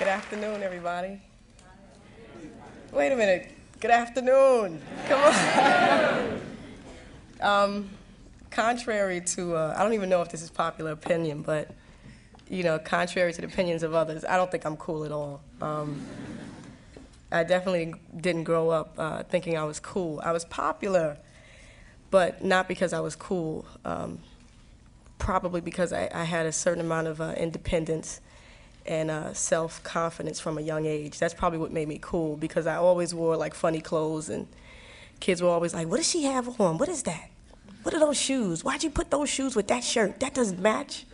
afternoon, everybody. Wait a minute. Good afternoon. Come on. Contrary to, I don't even know if this is popular opinion, but, contrary to the opinions of others, I don't think I'm cool at all. I definitely didn't grow up thinking I was cool. I was popular, but not because I was cool. Probably because I had a certain amount of independence and self-confidence from a young age. That's probably what made me cool, because I always wore like funny clothes, and kids were always like, "What does she have on? What is that? What are those shoes? Why'd you put those shoes with that shirt? That doesn't match."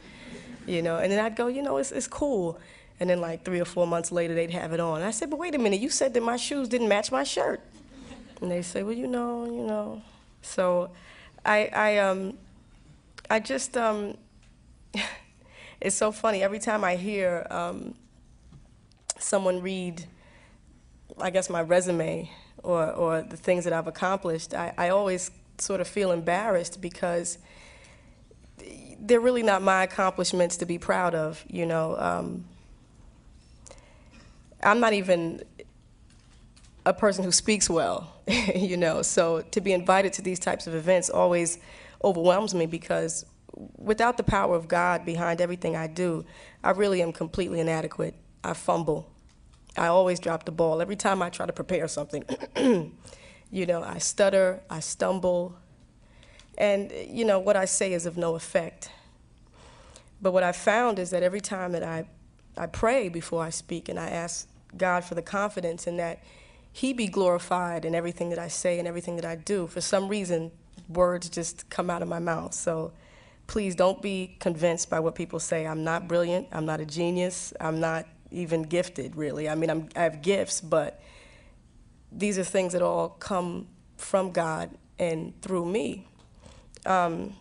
And then I'd go, it's cool. And then like 3 or 4 months later, they'd have it on. And I said, "But wait a minute, you said that my shoes didn't match my shirt." And they say, "Well, So I just, it's so funny. Every time I hear someone read, I guess, my resume or the things that I've accomplished, I always sort of feel embarrassed, because they're really not my accomplishments to be proud of, I'm not even a person who speaks well, so to be invited to these types of events always overwhelms me, because without the power of God behind everything I do, I really am completely inadequate. I fumble. I always drop the ball. Every time I try to prepare something, I stutter, I stumble, and, what I say is of no effect. But what I found is that every time that I pray before I speak, and I ask God for the confidence and that He be glorified in everything that I say and everything that I do, for some reason, words just come out of my mouth. So please don't be convinced by what people say. I'm not brilliant. I'm not a genius. I'm not even gifted, really. I mean, I have gifts, but these are things that all come from God and through me. I'm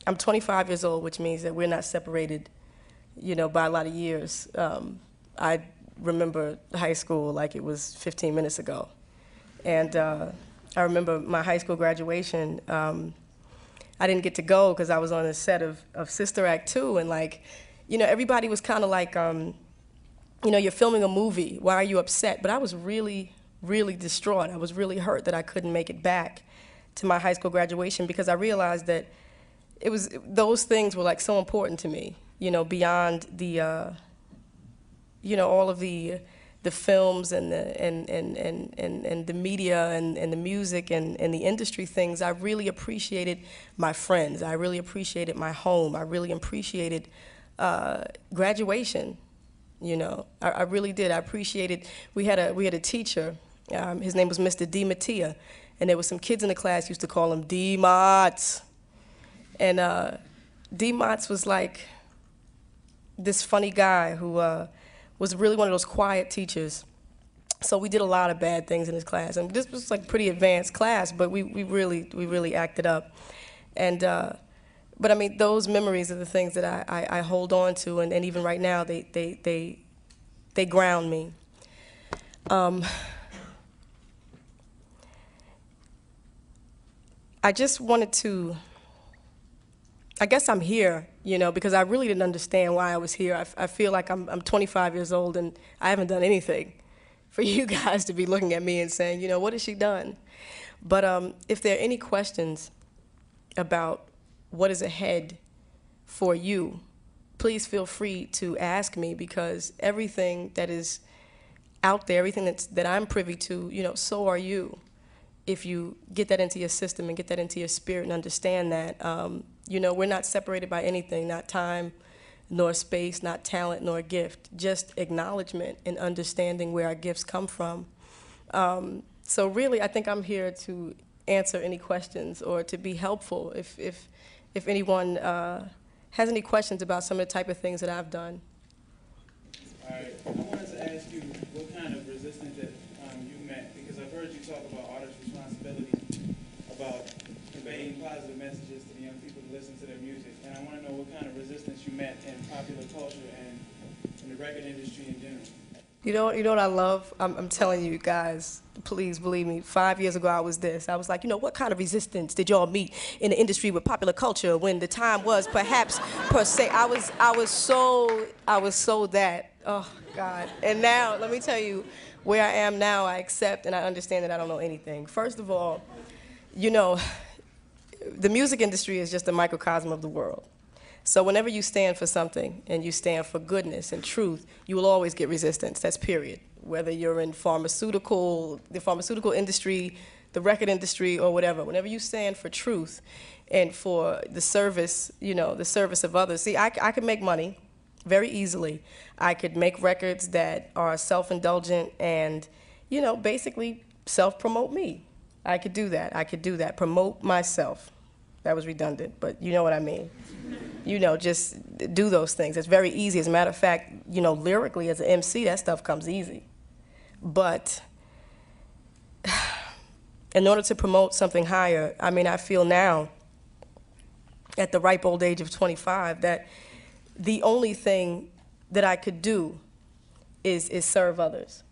25 years old, which means that we're not separated, by a lot of years. I remember high school like it was 15 minutes ago. And I remember my high school graduation. I didn't get to go because I was on a set of Sister Act 2, and everybody was kind of like, you're filming a movie, why are you upset? But I was really, really distraught. I was really hurt that I couldn't make it back to my high school graduation, because I realized that those things were like so important to me, beyond the, all of the films and the media and the music and the industry things. I really appreciated my friends. I really appreciated my home. I really appreciated graduation. I really did. I appreciated. We had a teacher. His name was Mr. D. Mattia, and there were some kids in the class used to call him D. Motts. And D. Motts was like this funny guy who was really one of those quiet teachers. So we did a lot of bad things in his class, and this was like pretty advanced class, but we really acted up. And but I mean, those memories are the things that I hold on to, and even right now they ground me. I just wanted to, I guess I'm here, because I really didn't understand why I was here. I feel like I'm 25 years old and I haven't done anything for you guys to be looking at me and saying, what has she done? But if there are any questions about what is ahead for you, please feel free to ask me, because everything that is out there, everything that I'm privy to, so are you. If you get that into your system and get that into your spirit and understand that, we're not separated by anything, not time, nor space, not talent, nor gift, just acknowledgement and understanding where our gifts come from. So really, I think I'm here to answer any questions or to be helpful if anyone has any questions about some of the type of things that I've done. All right, I wanted to ask you what kind of resistance that you met, because I've heard you talk about artists' responsibility, about conveying positive messages to the young people who listen to their music, and I want to know what kind of resistance you met in popular culture and in the record industry in general. You know what I love? I'm telling you guys, please believe me, 5 years ago I was this. I was like, what kind of resistance did y'all meet in the industry with popular culture when the time was perhaps per se? I was so that. Oh, God. And now, let me tell you, where I am now, I accept and I understand that I don't know anything. First of all, you know, the music industry is just a microcosm of the world. So whenever you stand for something and you stand for goodness and truth, you will always get resistance. That's period. Whether you're in the pharmaceutical industry, the record industry, or whatever. Whenever you stand for truth and for the service, the service of others. See, I could make money very easily. I could make records that are self-indulgent and, basically self-promote me. I could do that. Promote myself. That was redundant, but you know what I mean. Just do those things. It's very easy. As a matter of fact, lyrically as an MC, that stuff comes easy. But in order to promote something higher, I feel now, at the ripe old age of 25, that the only thing that I could do is serve others.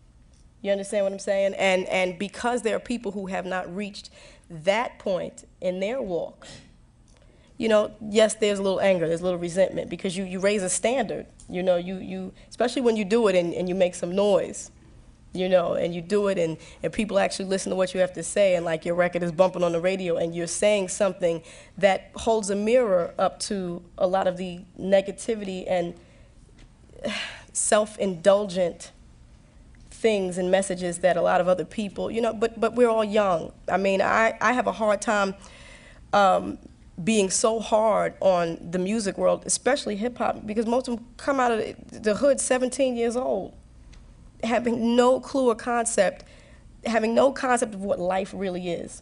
You understand what I'm saying? And because there are people who have not reached that point in their walk, yes, there's a little anger, there's a little resentment, because you raise a standard, you especially when you do it and you make some noise, and you do it and people actually listen to what you have to say, and like your record is bumping on the radio and you're saying something that holds a mirror up to a lot of the negativity and self-indulgent things and messages that a lot of other people, but we're all young. I have a hard time being so hard on the music world, especially hip hop, because most of them come out of the hood 17 years old, having no clue or concept, having no concept of what life really is.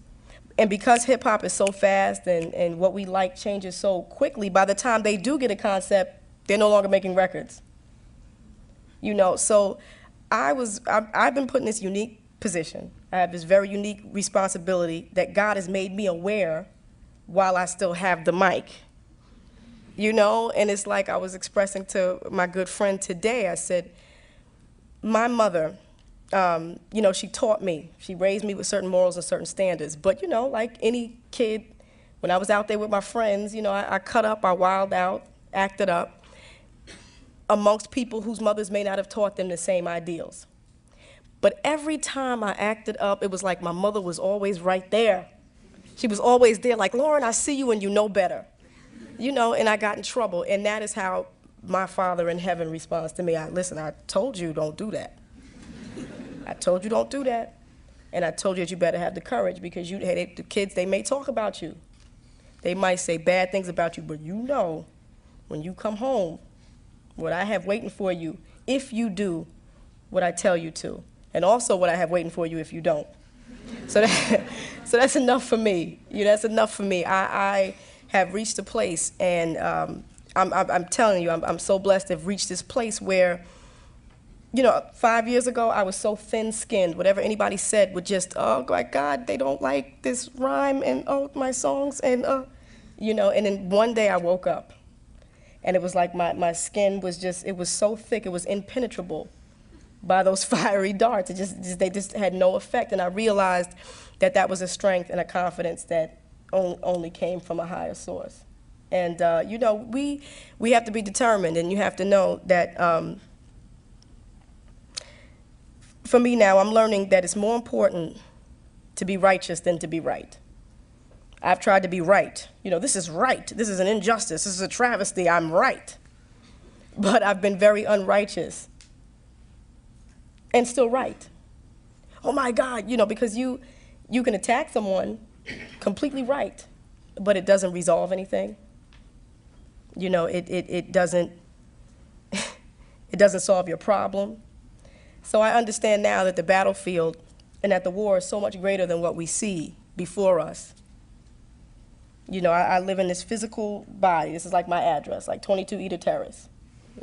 And because hip hop is so fast and what we like changes so quickly, by the time they do get a concept, they're no longer making records. So I've been put in this unique position. I have this very unique responsibility that God has made me aware while I still have the mic. And it's like I was expressing to my good friend today. I said, my mother, she taught me. She raised me with certain morals and certain standards. But, like any kid, when I was out there with my friends, I cut up, I wilded out, acted up amongst people whose mothers may not have taught them the same ideals. But every time I acted up, it was like my mother was always right there. She was always there, like, Lauryn, I see you and you know better. And I got in trouble. And that is how my Father in heaven responds to me. Listen, I told you don't do that. I told you don't do that. And I told you that you better have the courage, because the kids, they may talk about you. They might say bad things about you, but when you come home, what I have waiting for you, if you do what I tell you to, and also what I have waiting for you if you don't. So that's enough for me. That's enough for me. I have reached a place, and I'm telling you, I'm so blessed to have reached this place where, 5 years ago, I was so thin-skinned. Whatever anybody said would just, oh, my God, they don't like this rhyme, and oh, my songs, and and then one day I woke up, and it was like my skin was it was so thick, it was impenetrable by those fiery darts. They just had no effect. And I realized that was a strength and a confidence that only came from a higher source. And, we have to be determined, and you have to know that, for me now, I'm learning that it's more important to be righteous than to be right. I've tried to be right. This is right. This is an injustice. This is a travesty. I'm right. But I've been very unrighteous and still right. Oh my God, because you can attack someone completely right, but it doesn't resolve anything. It doesn't it doesn't solve your problem. So I understand now that the battlefield and that the war is so much greater than what we see before us. I live in this physical body. This is like my address, like 22 Eder Terrace.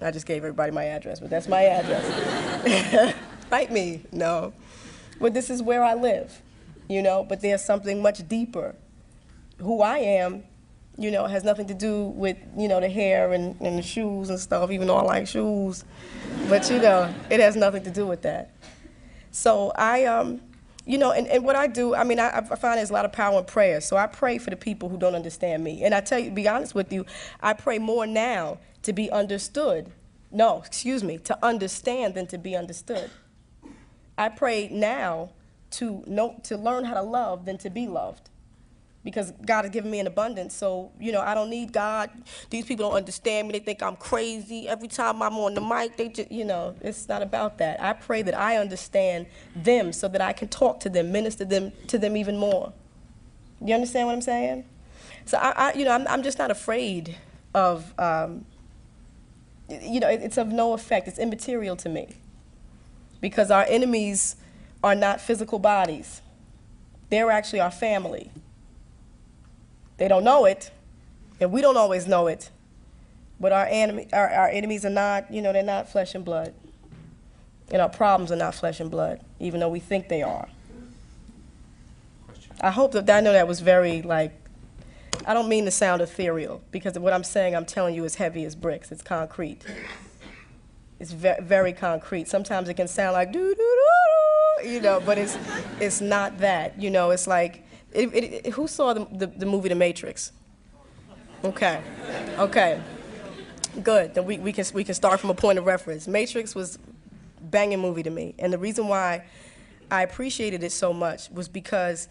I just gave everybody my address, but that's my address. Fight me, no. But this is where I live, but there's something much deeper. Who I am, has nothing to do with, the hair and the shoes and stuff, even though I like shoes. But, it has nothing to do with that. So I, and what I do, I find there's a lot of power in prayer. So I pray for the people who don't understand me. And I tell you, to be honest with you, I pray more now to be understood No, excuse me, to understand than to be understood. I pray now to learn how to love than to be loved. Because God has given me an abundance, so, I don't need God. These people don't understand me. They think I'm crazy. Every time I'm on the mic, they just, it's not about that. I pray that I understand them so that I can talk to them, minister to them even more. You understand what I'm saying? So, I'm just not afraid of, it's of no effect. It's immaterial to me. Because our enemies are not physical bodies. They're actually our family. They don't know it, and we don't always know it. But our enemies are not, they're not flesh and blood. And our problems are not flesh and blood, even though we think they are. Question. I know that was very, I don't mean to sound ethereal, because what I'm saying, I'm telling you, is heavy as bricks. It's concrete. It's very concrete. Sometimes it can sound like doo-doo-doo-doo, but it's not that. It's like, who saw the movie The Matrix? Okay, good. Then we can start from a point of reference. Matrix was a banging movie to me, and the reason why I appreciated it so much was because,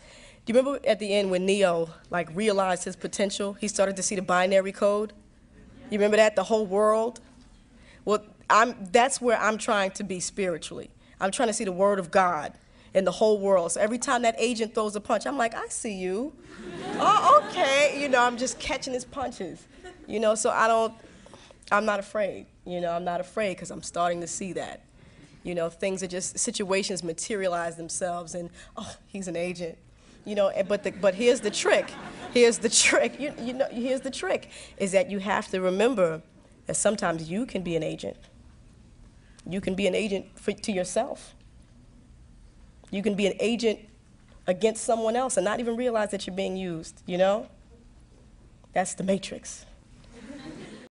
do you remember at the end when Neo realized his potential? He started to see the binary code. You remember that, the whole world? Well, that's where I'm trying to be spiritually. I'm trying to see the Word of God in the whole world. So every time that agent throws a punch, I'm like, I see you. Oh, okay. I'm just catching his punches. So I'm not afraid. I'm not afraid because I'm starting to see that. Things are just, situations materialize themselves and, oh, he's an agent. But here's the trick. Here's the trick. Here's the trick, is that you have to remember that sometimes you can be an agent. You can be an agent to yourself. You can be an agent against someone else and not even realize that you're being used, That's the matrix.